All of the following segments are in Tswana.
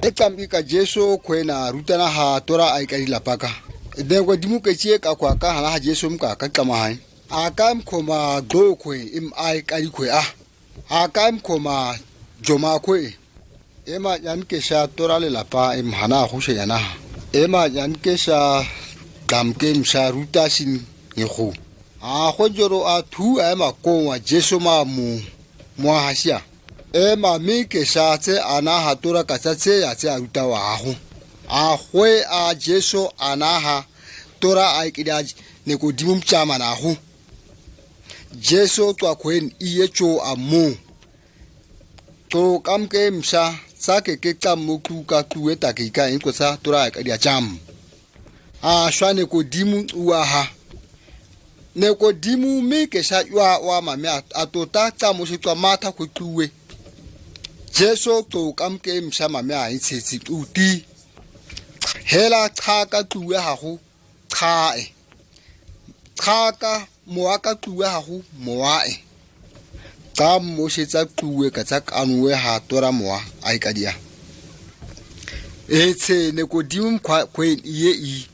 Ekam ika Jesu kwena rutana ha tora ai kai lapaka. Den ko dimu ke chie ka kwa ka hala Jesu mka ka kama hai. Akam koma do kwe im ai kai kwe a. Akam koma joma kwe. Ema yan ke sha tora le lapa im hana hushe yana. Ema yan ke sha dam ke msha ruta sin nyehu. A khojoro a tu ema ko wa Jesu ma mu hasia. Ema mi ke sha tse ana ha tora ka tse ya tse ruta wa ahu. A hwe a Jesu ana ha tora ai kida ne ko dimum chama na ahu. Jesu to kwen iye cho amu. To kam ke msha sake ke kamuku ka tueta ke ka inko sa tora ka dia jam. A shwane ko dimu uwa ha. Ne ko dimu mi ke sha wa mami atota tamu shi to mata ko tuwe. Jesu to kam ke msha mami a itsitsi uti. Hela chaka tuwe ha ho khae. Chaka moaka tuwe ha ho moae. Tam mo she tsa tuwe ka tsa kanwe ha tora moa ai ka dia. Etse ne ko dimu kwen iye I.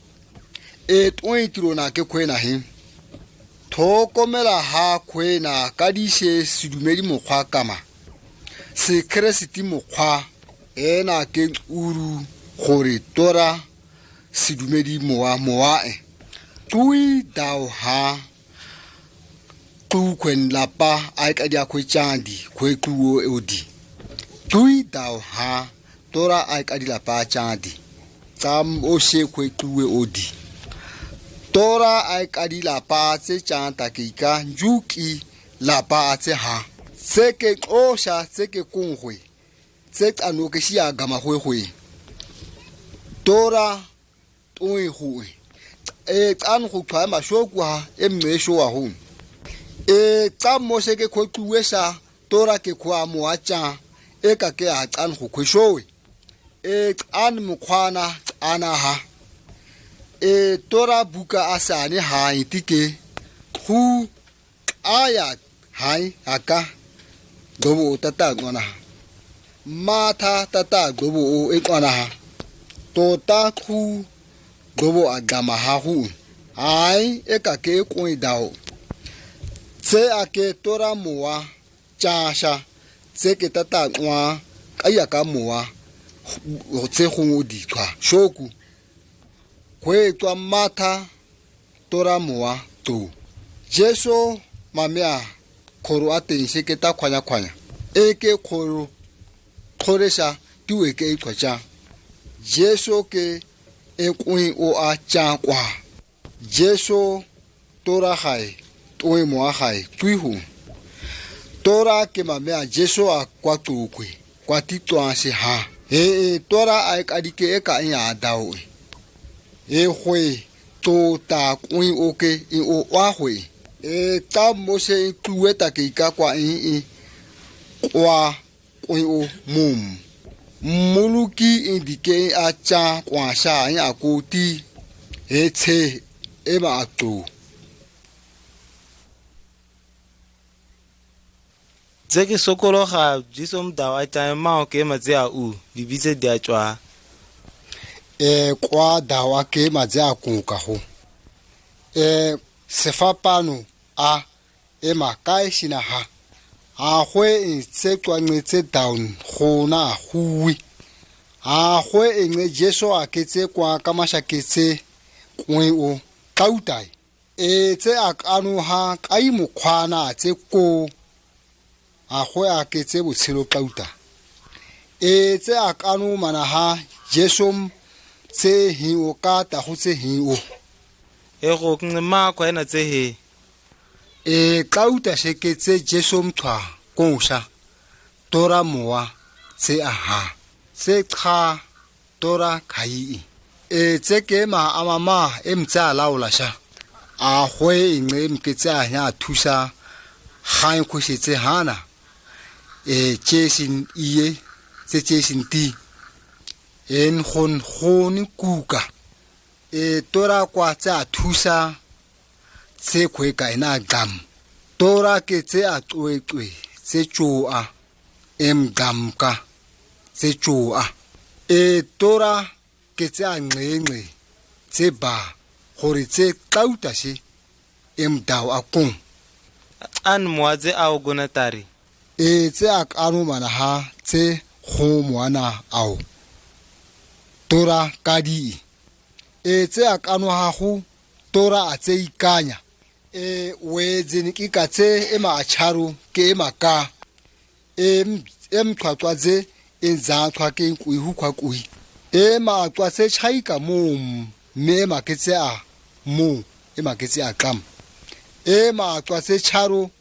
Et ointro na ke kwena hin. Thoko mela ha kwena kadishe sidumeli mokgwa kama. Se kresiti mokgwa ena ke uru gore tora sidumeli moae. Tui dao ha tu kwen lapa ai ka dia kwe chandi kwe tuo odi. Tui dao ha tora ai ka di lapa chandi. Tam o she kwe tuo odi. Tora ai kadi lapa tse chanta kika njuki lapa tse ha. Seke osha seke kungwe. Tse anoke shia gama hwe. Tora tui hui. An hukwa ma shoku ha emme showa hun. Tamo seke kwe tuwesa tora ke kwa muacha eka ke an hukwe showe. An mukwana ana ha. Tora buka asani hai tike hu aya hai aka dobo tata ngona mata tata dobo ekona ha tota khu dobo agama ha hu ai ekake kuin dao se ake tora moa chasha se ke tata ngwa ayaka moa tse khungu di twa shoku kwe twa mata tora moa tu. Jesu mamia koro ate nseke ta kwanya. Eke koro koresha tu eke ikwacha. Jesu ke ekui o a cha kwa. Jesu tora hai toi moa hai tuihu. Tora ke mamia Jesu a kwa tukwe. Kwa titwa se ha. Tora a ekadike eka inya adao. Hwe to ta kui oke I o wa hwe. Ta mo se tueta ke ka kwa kwa kui o mum. Muluki indike acha kwa sha ya koti. Tse eba ato. Tseke sokolo ga jisom dawa ta ma ke matsea u bibise dia tswa. Kwa dawa ke mazia kunka ho. Sefapano a ema kai shina ha. A hwe tse kwa ngetse down khona huwi. A hwe nge Jesu aketse kwa kamasha ketse kwe o kautai. Tse akanu ha kai mukwana tse ko. A hwe aketse botshelo kauta. Tse akanu mana ha Jesu tse hi o ka ta go tse hi o Go ma kwa ena tse he kauta sheke tse Jesu mthwa kosha tora moa tse aha tse kha tora khai tse ke ma amama emtsa laola sha a hwe inge mketsa ya thusa ha nkhosetse hana chesin iye tse chesin ti en khoni kuka tora kwa tsa thusa tse khweka ina gam tora ke tse atwetwe tse tsoa emgamka tse tsoa tora ke tse a nqenqe tse ba gore tse qauta se emdao a kong an moatse ao gonatari tse a kano mana ha tse go moana ao tora kadi tse a kano ha go tora a tse ikanya we dzeni ke ka tse ema acharo ke ema ka emqhaqwa tse enzaqhwa ke nkui hukwa kui ema qwa tse chaika mo me maketse a mo emaketse a qam ema qwa tse charo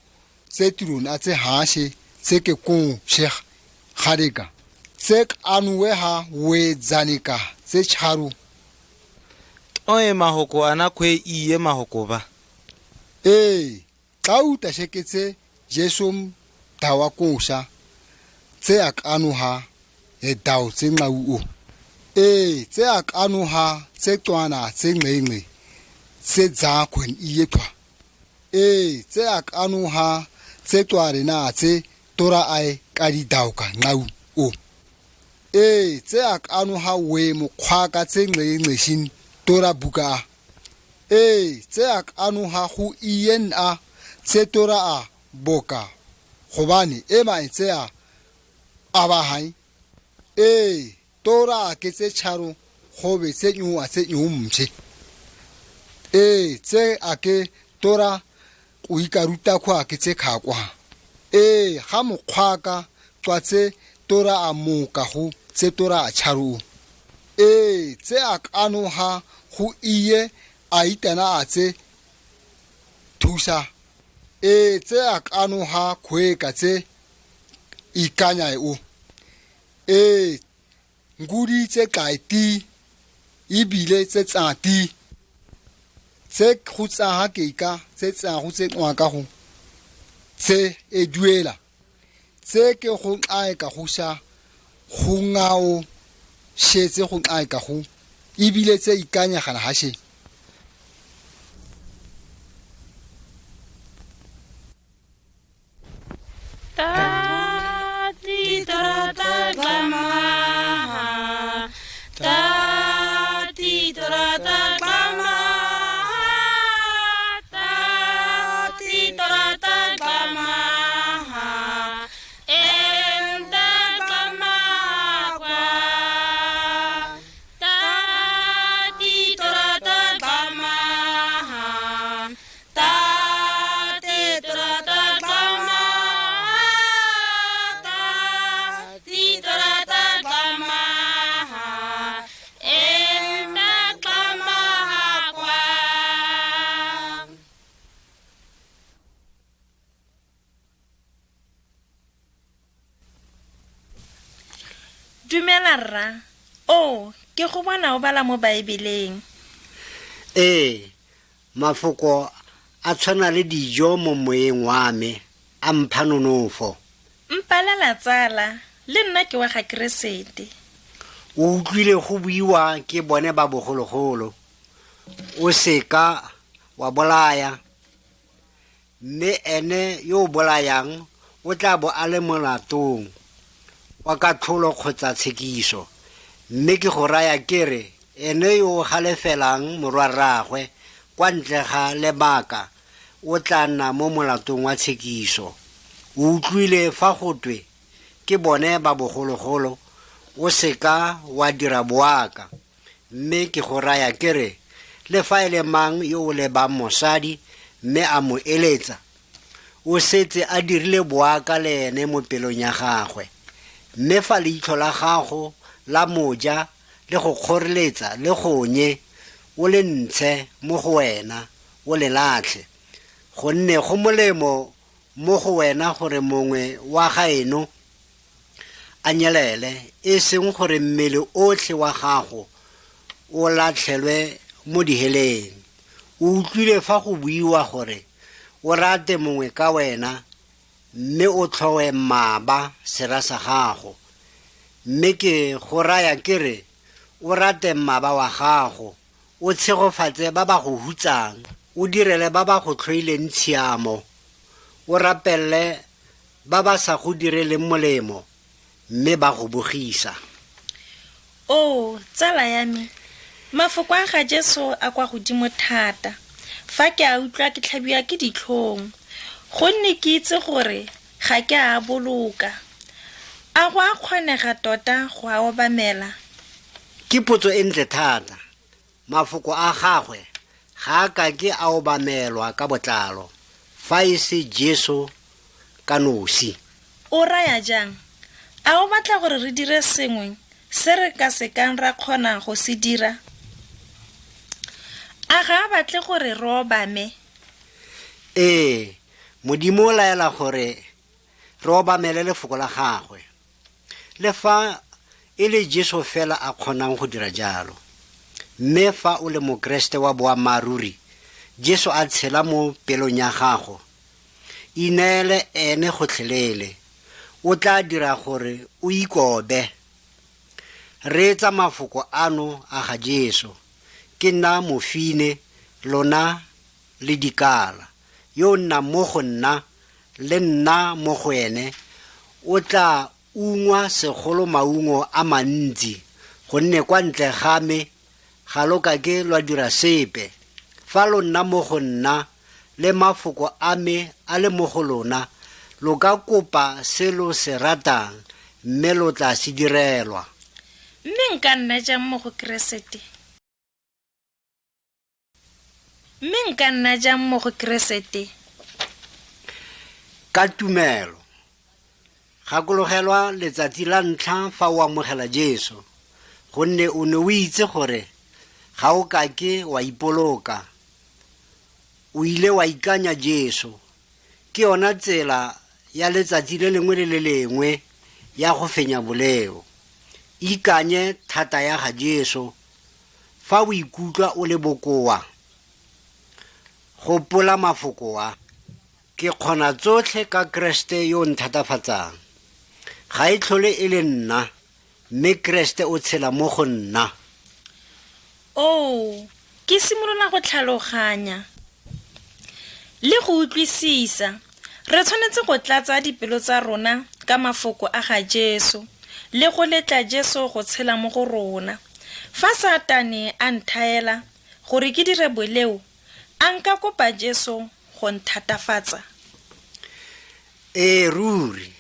tse tirona tse hashe tse ke ko sheikh khadika tse anwe ha we zanika tse charo oe mahoko ana khwe iye mahoko ba qauta sheketse jesum dawa kosha tse akanu ha dau tse nqau tse akanu ha tse twana tse nqenqe tse dza khwen iye thwa tse akanu ha tse tware na tse tora ai ka di dau ka nqau tse akanu ha we mokgwaka tse nqenqe shin tora buka tse akanu ha go ien a tse tora a boka gobane ema tse a aba hai tora ke tse charo gobe tse nyu a tse nyu mtse tse ake tora o ikaruta kwa ke tse khakwa ga mokgwaka tswa tse tora a moka go tse tora a charo tse akano ha go iye a itana a tse thusa tse akano ha khweka tse ikanya ngudi tse kaiti ibile tse tsati tse khutsa ha ke ka tse tsa go tse ngwaka go tse eduela tse ke go nqae ka go sha go ngao shetse go nqae ka go ibile tse ikanya gana ha she Tati torata klamaha, tati torata klamaha, tati torata klamaha, emda klamaha kwa, tati torata klamaha, tati torata klamaha. Dumela rra. Ke go bona o bala mo Baebeleng. Mafoko a tshwana le dijo mo moeng wa me a mpha nonofo. Mpalela tsala, le nna ke wa ga Keresete. O utlwile go buiwa ke bone ba bogologolo. O seka wa bolaya. Mme ene yo bolayang o tla bo a le molatong wa katlholo kgotsa tshekiso. Mme ke go raya kere ene yo galefelang morwa rragwe kwa ntle ga lebaka o tla nna mo molatong wa tshekiso. O utlwile fa gotwe ke bone ba bogologolo o seka wa dira boaka. Mme ke go raya kere le fa ele mang yo o lebang mosadi mme a mo eletsa o setse a dirile boaka le ene mo pelong ya gagwe. Mme fa leitlho la gago la moja le go kgoreletsa le gonye o le ntshe mo go wena o le latlhe, gonne go molemo mo go wena gore mongwe wa gaeno a nyelele e seng gore mmele otlhe wa gago o latlhelwe mo diheleng. O utlwile fa go buiwa gore o rate mongwe ka wena mme o tlhowe mmaba sera sa gago. Mme ke go raya kere o rate mmaba wa gago, o tshegofatse ba ba go hutsang, o direle ba ba go tlhoileng tshiamo, o rapelle ba ba sa go direleng molemo mme ba go bogisa. o tsala ya me mafoko a ga Jesu a kwa godimo thata fa ke a utlwa ke tlhabiwa ke ditlhong gonne ke itse gore ga ke a boloka a go a kgonega tota go a obamela. Ke potso e ntle thata. Mafoko a gagwe ga a ka ke a obamelwa ka botlalo fa e se Jesu ka nosi. O raya jang? A o batla gore re dire sengwe se re ka sekang ra kgona go se dira? A ga a batle gore re obame? Modimo o laela gore re obamele lefoko la gagwe. Le fa e le Jesu fela a kgonang go dira jalo. Mme fa o le mokreste wa boammaruri, Jesu a tshela mo pelong ya gago. Ineele ene gotlhelele. O tla dira gore o ikobe. Reetsa mafoko ano a ga Jesu. Ke nna Mofine, lona le Dikala. Yo nna mo go nna le nna mo go ene. O tla ungwa segolo maungo a mantsi. Gonne kwa ntle ga me ga lo ka ke lwa dira sepe. Fa lo nna mo go nna le mafoko a me a le mo go lona, lo ka kopa se lo se ratang mme lo tla se direlwa. Mme nka nna jang mo go Keresete? Ka tumelo. Gakologelwa letsatsi la ntlha fa o amogela Jesu, gonne o ne o itse gore ga o ka ke wa ipoloka. O ile wa ikanya Jesu. Ke yona tsela ya letsatsi le lengwe le le lengwe ya go fenya boleo. Ikanye thata ya ga Jesu fa o ikutlwa o le bokoa. Gopola mafoko a. Ke kgona tsotlhe ka Kriste yo nthatafatsang. Ga e tlhole e le nna, mme Kriste o tshela mo go nna. Ke simolola go tlhaloganya le go utlwisisa. Re tshwanetse go tlatsa dipelo tsa rona ka mafoko a ga Jesu le go letla Jesu go tshela mo go rona. Fa Satane a nthaela gore ke dire boleo, a nka kopa Jesu go nthatafatsa. Ruri,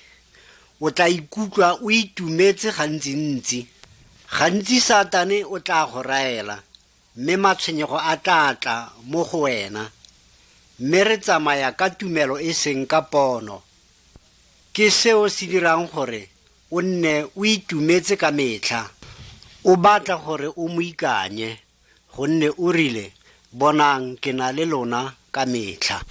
o tla ikutlwa o itumetse gantsi. Gantsi Satane o tla go raela, mme matshwenyego a tla mo go wena. Mme re tsamaya ka tumelo e seng ka pono. Ke seo se dirang gore o nne o itumetse ka metlha. O batla gore o mo ikanye, gonne o rile, bonang ke na le lona ka metlha.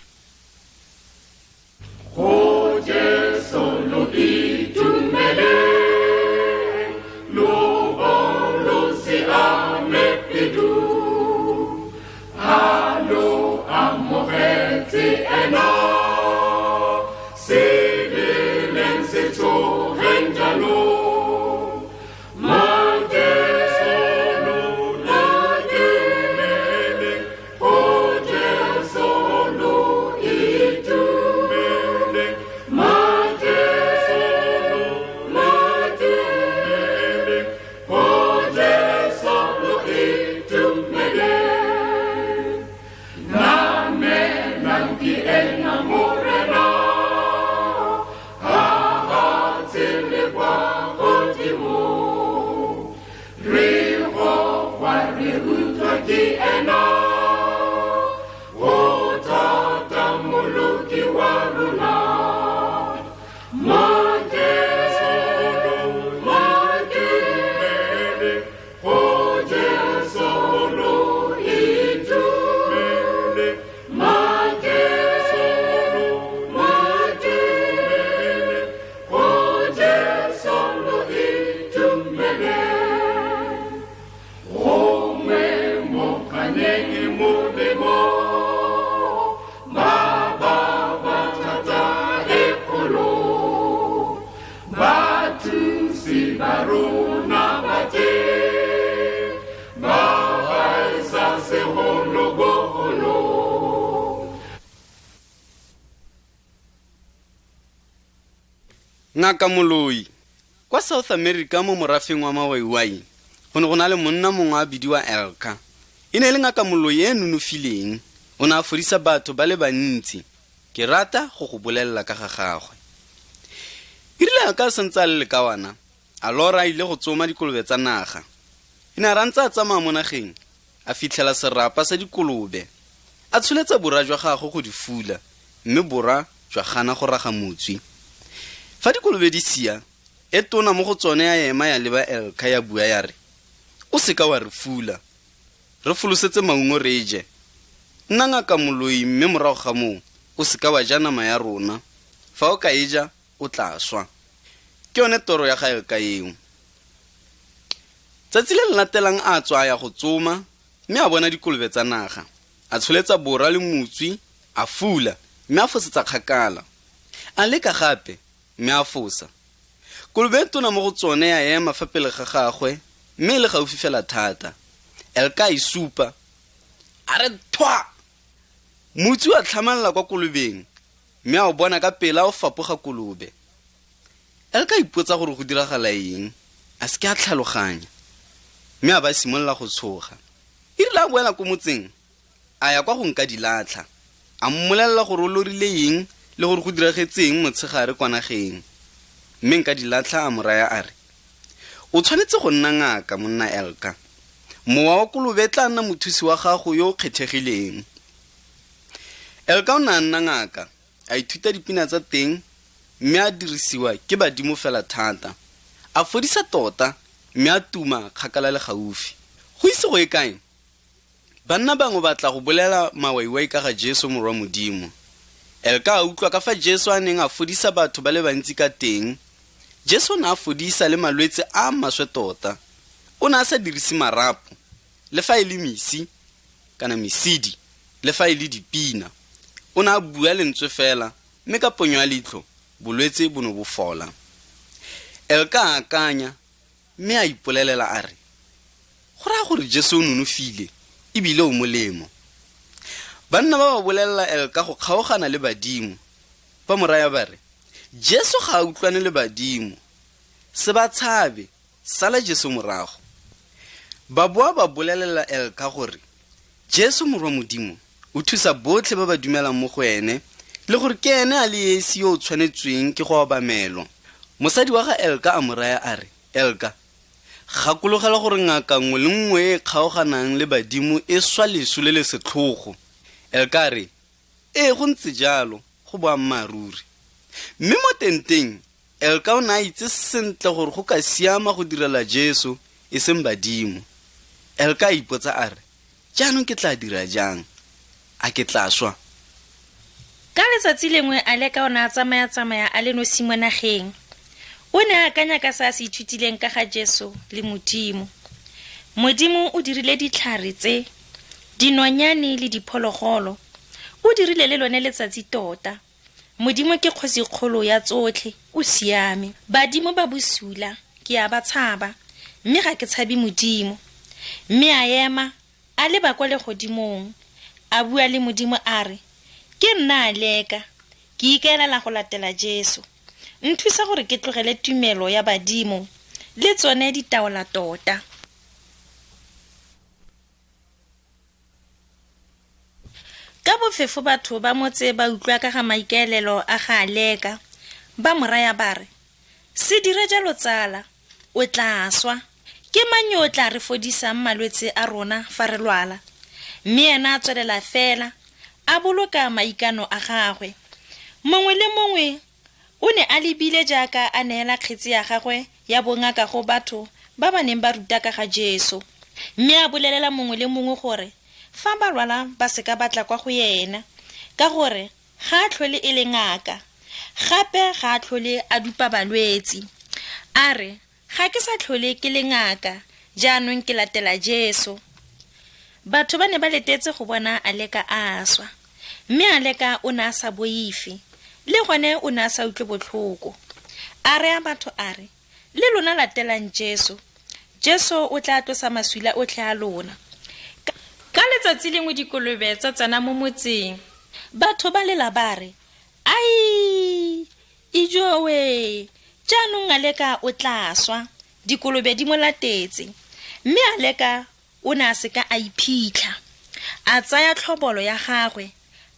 Ngaka Moloi, kwa South America mo morafeng wa mawaiwai, go ne go na le monna mongwe a bidiwa Elka. E ne le ngaka moloi e nonofileng, o ne a fodisa batho ba le bantsi. Ke rata go go bolelela ka ga gagwe. E rile Elka sentse a le ka wana, a lora ile go tsoma dikolobe tsa naga. E ne a rantse a tsamaya mo nageng, a fitlhela serapa sa dikolobe. A tsholetsa bora jwa gagwe go di fula, mme bora jwa gana go raga motswi. Fa dikolobe di sia, e tona mo go tsone ya ema ya leba Elka ya bua ya re, o seka wa re fula. Re folosetse maungo re je. Nna ngaka moloi mme morago ga moo, o seka wa ja nama ya rona. Fa o ka e ja, o tla swa. Ke yone toro ya ga Elka eo. Tsatsi le le latelang a tswa ya go tsoma, mme a bona dikolobe tsa naga. A tsholetsa bora le motswi, a fula, mme a fosetsa kgakala. A leka gape, mme a fosa. Kolobe e tona mo go tsone ya ema fa pele ga gagwe, mme le gaufi fela thata. Elka e supa, a re thwa! Motswi a tlhamanela kwa kolobeng, mme a o bona ka pela o fapoga kolobe. Elka ipotsa gore go diragala eng, a se ke a tlhaloganya, mme a ba simolola go tshoga. E rile a boela ko motseng, a ya kwa go nka dilatlha, a mmolelela gore o lorile eng le gore go diragetseng motshegare kwa nageng. Mme nka dilatlha a moraya a re, o tshwanetse go nna ngaka monna Elka. Mowa wa kolobe tla nna mothusi wa gago yo o kgethegileng. Elka o ne a nna ngaka, a ithuta dipina tsa teng, mme a dirisiwa ke badimo fela thata. A fodisa tota, mme a tuma kgakala le gaufi. Go ise go e kae, banna bangwe ba tla go bolela mawaiwai ka ga Jesu morwa Modimo. Elka a utlwa ka fa Jesu a neng a fodisa batho ba le bantsi ka teng. Jesu na a fodisa le malwetse a maswe tota. O ne a sa dirisi marapo, le fa e le misi, kana mesidi, le fa e le dipina. O ne a bua lentswe fela, mme ka ponyo ya leitlho, bolwetse bo ne bo fola. Elka a akanya, mme a ipolelela a re, go raya gore Jesu o nonofile, ebile o molemo. Banna ba ba bolelela Elka go kgaogana le badimo. Ba moraya ba re, Jesu ga a utlwane le badimo. Se ba tshabe, sala Jesu morago. Ba boa ba bolelela Elka gore, Jesu morwa Modimo o thusa botlhe ba ba dumelang mo go ene, le gore ke ene a le esi yo o tshwanetsweng ke go obamelwa. Mosadi wa ga Elka a moraya a re, Elka, gakologela gore ngaka nngwe le nngwe e kgaoganang le badimo e swa leso le le setlhogo. Elka re, go ntse jalo, go boammaruri. Mme mo tenteng, Elka o ne a itse sentle gore go ka siama go direla Jesu e seng badimo. Elka a ipotsa a re, jaanong ke tla dira jang? A ke tla swa? Ka letsatsi lengwe a leka o ne a tsamaya a le nosi mo nageng. O ne a akanya ka se a se ithutileng ka ga Jesu le Modimo. Modimo o dirile ditlhare tse, dinonyane le diphologolo. O dirile le lone letsatsi tota. Modimo ke kgosigkgolo ya tsotlhe, o siame. Badimo ba bosula, ke a ba tshaba, mme ga ke tshabe Modimo. Mme a ema, a leba kwa legodimong, a bua le Modimo a re, ke nna a leka, ke ikaelela go latela Jesu. Nthusa gore ke tlogele tumelo ya badimo, le tsone ditaola tota. Ka bofefo batho ba motse ba utlwa ka ga maikaelelo a ga a leka, ba moraya ba re, se dire jalo tsala, o tla swa. Ke mang yo o tla re fodisang malwetse a rona fa re lwala? Mme ena a tswelela fela, a boloka maikano a gagwe. Mongwe le mongwe o ne a lebile jaaka a neela kgetsi ya gagwe ya bongaka go batho ba ba neng ba ruta ka ga Jesu. Mme a bolelela mongwe le mongwe gore fa ba lwala ba seka batla kwa go yena, ka gore ga a tlhole e le ngaka, gape ga a tlhole a dupa balwetsi. A re, ga ke sa tlhole ke le ngaka, jaanong ke latela Jesu. Batho ba ne ba letetse go bona a leka a swa, mme a leka o ne a sa boife, le gone o ne a sa utlwe botlhoko. A re a batho a re, le lona latelang Jesu, Jesu o tla tlosa maswila otlhe a lona. Ka letsatsi lengwe dikolobe tsa tsena mo motseng, batho ba lela ba re, ai, ijowe, jaanong a leka o tla swa. Dikolobe di mo latetse. mme a leka o ne a seka a iphitlha a tsaya tlhobolo ya gagwe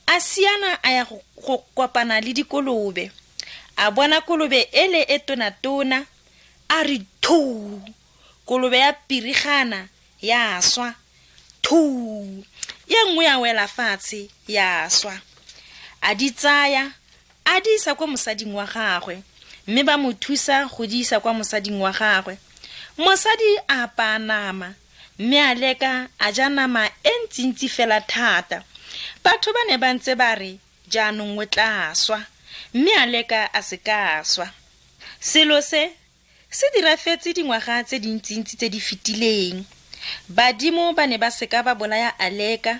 a siana a ya go kopana le dikolobe a bona kolobe ele e tona a re thu kolobe ya pirigana ya swa thu ye nngwe ya wela fatshe ya swa a di tsaya a di isa kwa mosading wa gagwe mme ba mo thusa go di isa kwa mosading wa gagwe mosadi a pa nama mme a leka a ja nama e ntsintsi fela thata batho ba ne ba ntse ba re jaanong o tla swa mme a leka a se ka swa selo se dira fetse dingwaga tse dintsintsi tse di fetileng badimo ba ne ba seka ba bolaya a leka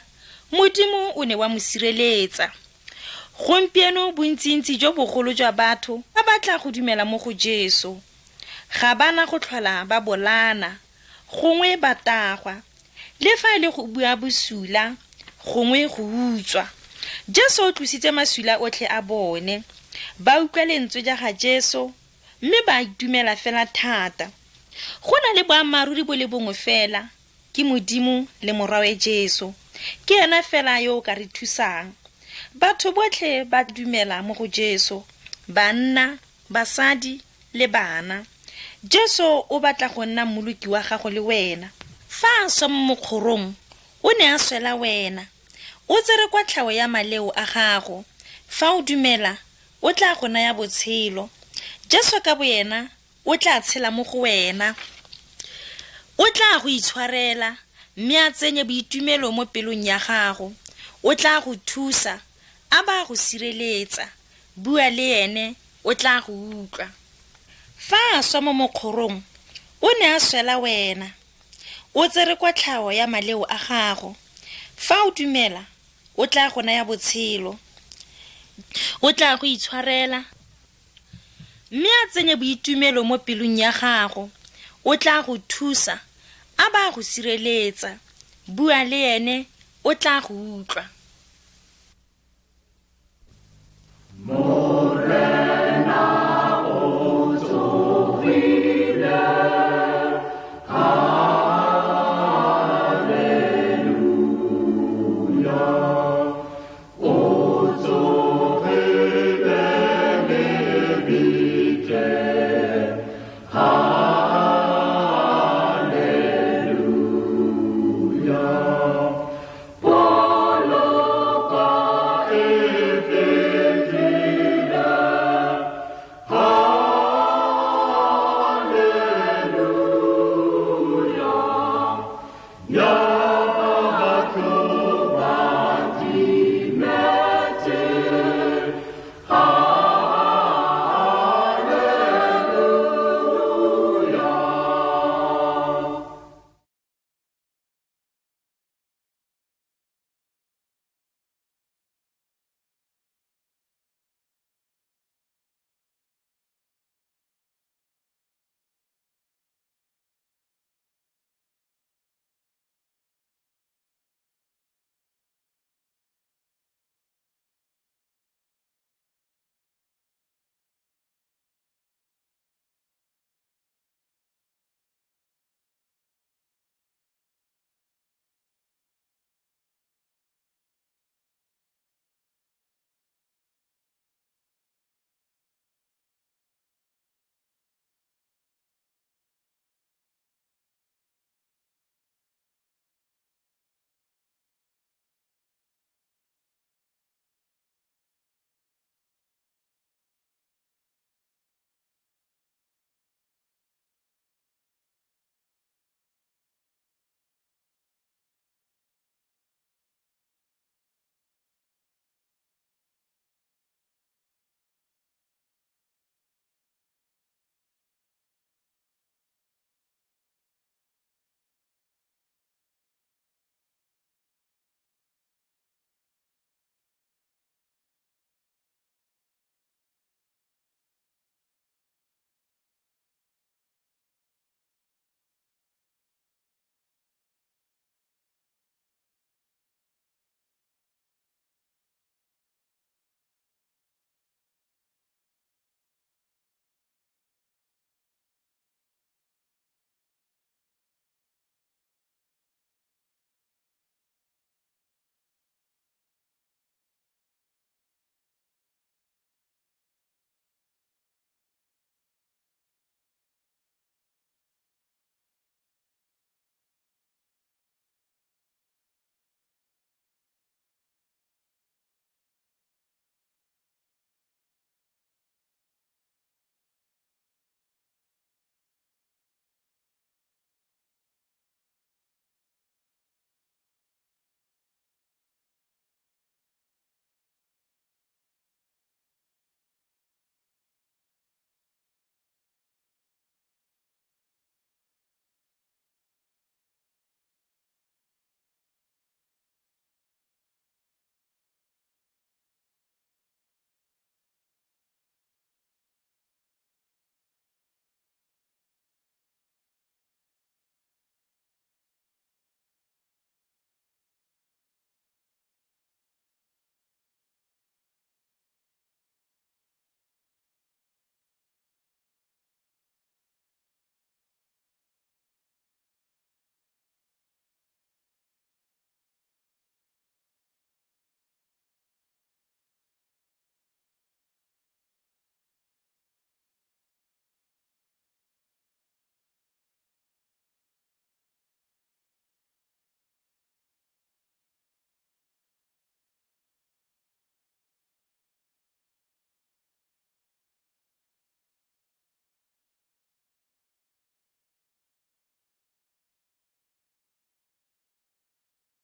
modimo o ne wa mo sireletsa gompieno bontsintsi jo bogolo jwa batho ba batla go dumela mo go Jesu ga bana go tlhola ba bolana gongwe ba tagwa le fa ile go bua bosula gongwe go utswa Jesu o tlositse masula otlhe a bone ba utlwa lentswe ja ga Jesu mme ba itumela fela thata go na le boammaruri bo le bongwe fela ke modimo le morawe Jesu ke ena fela yo ka re thusang batho botlhe ba dumela mo go Jesu banna basadi le bana Jesu o batla go nna mmoloki wa gago le wena fa a swa mo mokgorong o ne a swela wena o tsere kwa tlhao ya maleo a gago fa o dumela o tla go naya botshelo Jesu ka boyena o tla tshela mo go wena o tla go itshwarela mme a tsenye boitumelo mo pelong ya gago o tla go thusa a ba go sireletsa bua le ene o tla go utlwa fa a swa mo mokgorong o ne a swela wena o tsere kwa tlhao ya maleo a gago fa o dumela o tla go naya botshelo o tla go itshwarela mme a tsenye boitumelo mo pelong ya gago o tla go thusa a ba go sireletsa bua le ene o tla go utlwa